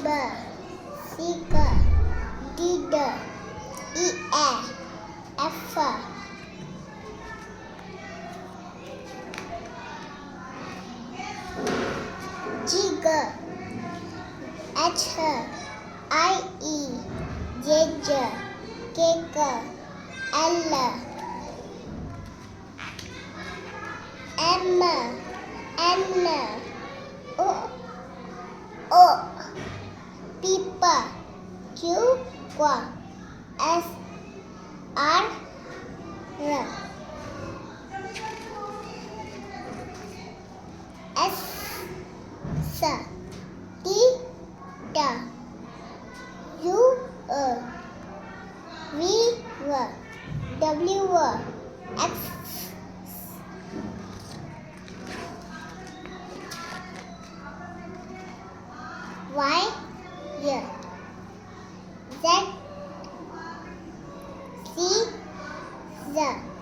seeker, didder, effer, jigger, etcher, judger, caker, eller, emmer, enner, peeper, qua, r, t, u, v, w, x, y, z, c, z.